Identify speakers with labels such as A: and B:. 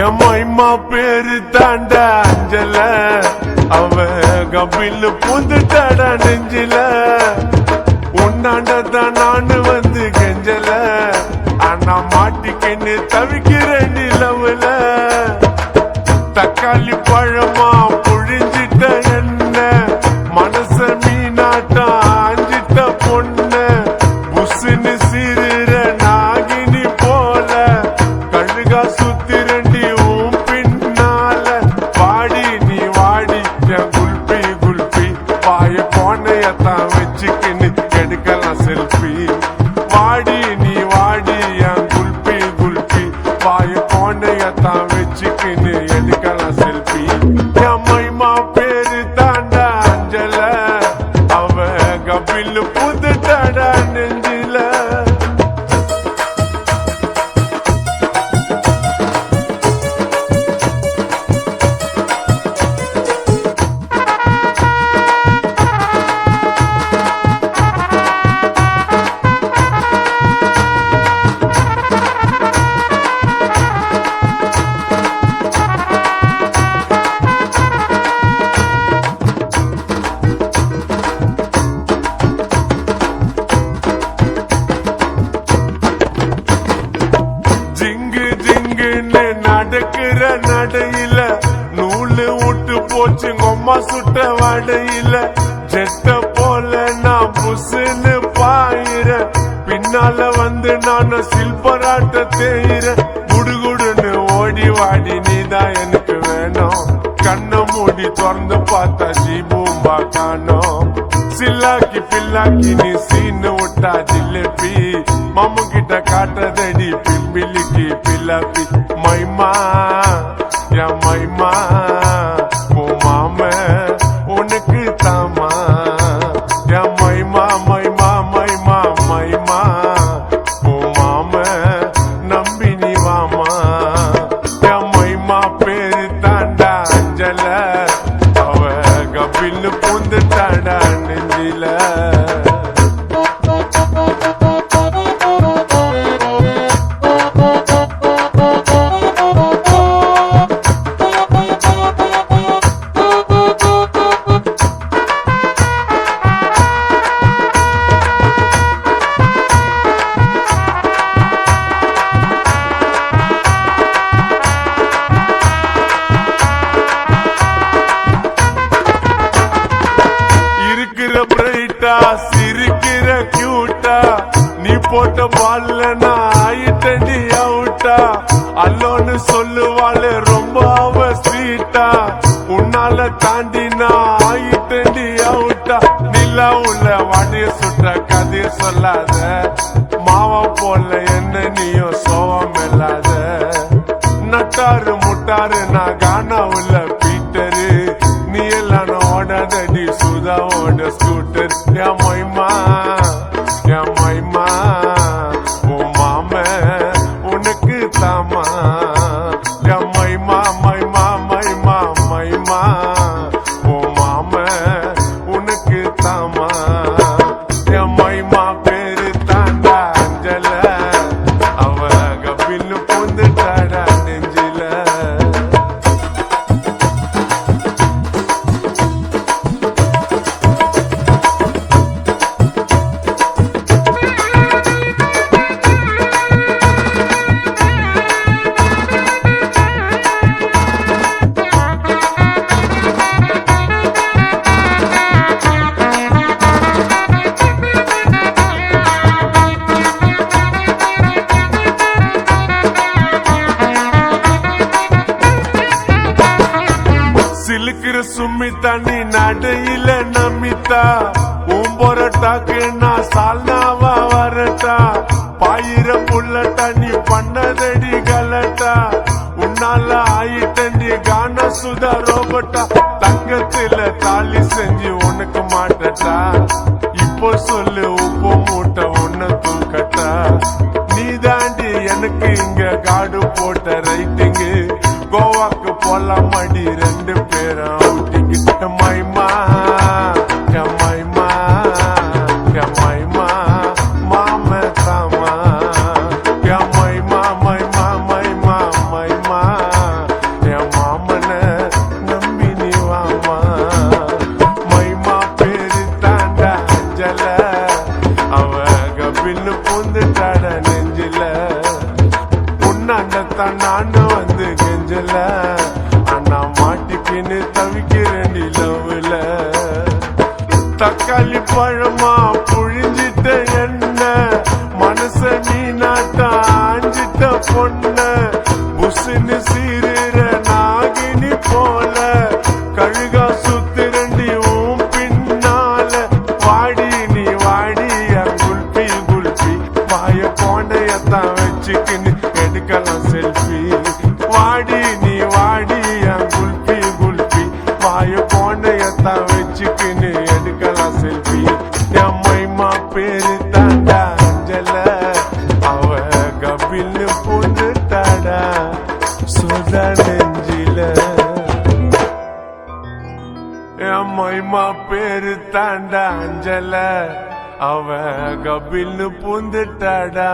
A: எம்மா பேரு தாண்டா அஞ்சல அவ கபில் புந்துட்டாடா நெஞ்சில உன்னாண்டதான் நானு வந்து கெஞ்சல ஆனா மாட்டிக்கின்னு தவிக்கிறேன் நிலவுல தக்காளி பழமா புழிஞ்சிட்ட என்ன மனச மீனாட்டா ஆஞ்சிட்ட பொண்ணு புசுன்னு சிறுற நாகினி போல கழுகா சுத்திரண்டி உன் பின்னால வாடி நீ வாடி என் குல்பி குல்பி வாய போனையத்தான் வச்சுக்கின்னு எடுக்கலாம் செல்ஃபி வாடி நீ வாடி என் குல்பி குல்பி வாய போனையத்தான் வச்சுக்கின்னு எடுக்கலாம் செல்ஃபி எம்மா பேரு தாண்டா அஞ்சல அவ கபில் புதுட்டாடா நெஞ்சில நடக்கிற நடையில நூலு விட்டு போச்சு கொம்மா சுட்ட வடையில ஜெட்ட போல நான் புசுன்னு பாயிர பின்னால வந்து நான் சில்பராட்ட தேயிற குடுகுடுன்னு ஓடி வாடி நீதான் எனக்கு வேணும் கண்ணை மூடி திறந்து பார்த்தா ஜீபூம்பா காணோம் சில்லாக்கி பில்லாக்கி நீ சீனு விட்டா ஜிலேபி மாமு கிட்ட காட்டுறதடி பிம்பிலிக்கு பில்லாப்பி மைமா என் மைமா உன் மாம உனக்கு தாமா என் மைமா மைமா மைமா மைமா உன் மாம நம்பி நீ வாமா என் மைமா பேரு தாண்டா அஞ்சல அவ கபில் புந்துட்டாடா நெஞ்சில சிரிக்கிற கியூட்டா நீ போட்ட பால்ல நான் ஆயிட்டண்டி அவுட்டா அல்லோன்னு சொல்லுவாளே ரொம்ப அவ ஸ்வீட்டா உன்னால தாண்டி நான் ஆயிட்டண்டி அவுட்டா நிலா உள்ள வாடிய சுற்ற கதைய சொல்லாத மாவா போல என்ன நீயும் சோகம் இல்லாத நட்டாரு முட்டாரு நான் கானா உள்ள பீட்டரு நீ எல்லாம் ஓடாதடி சுதாவோட ஸ்கூட்டர் என் மைமா உன் மாம உனக்கு தாமா என் மைமா மைமா மைமா மைமா உன் மாம உனக்கு தாமா என் மைமா பேரு தாண்டா அஞ்சல அவ கபில் புந்துட்டாடா நெஞ்சில சிலுக்கிற சுமித்தா நீ நடையில நமித்தா உம்பொரட்டாக்கு நான் சால்னாவா வரட்டா பாயிர புள்ளட்டா நீ பண்ணதடி கலட்டா உன்னால ஆயிட்டண்டி கான சுதா ரோபட்டா தங்கத்துல தாலி செஞ்சு உனக்கு மாட்டட்டா இப்போ சொல்லு உப்பு மூட்டை உன்ன தூக்கட்டா நீ தாண்டி எனக்கு இங்க காடு போட்ட ரைட்டிங்கு கோவாக்கு போலாம் அடி ரெண்டு பேரும் அவுட்டிங் மைமா மைமா மைமா மாம தாமா மைமா மைமா மைமா மைமா பொண்ண புசுன்னு சீருற நாகினி போல கழுகா சுத்திரண்டியும் பின்னால வாடி நீ வாடி குல்பி குல்பி வாய கோண்டையத்தான் வச்சுக்கின்னு எடுக்கலாம் செல்ஃபி வாடி நீ வாடி குல்பி குல்பி வாய கோண்டையத்தான் வச்சுக்கின்னு எடுக்கலாம் செல்ஃபி என் மைமா பேரு தாண்டா அஞ்சல அவ கபில்னு பூந்துட்டாடா சுதா நெஞ்சில என் மைமா பேரு தாண்டா அஞ்சல அவ கபில்னு பூந்துட்டாடா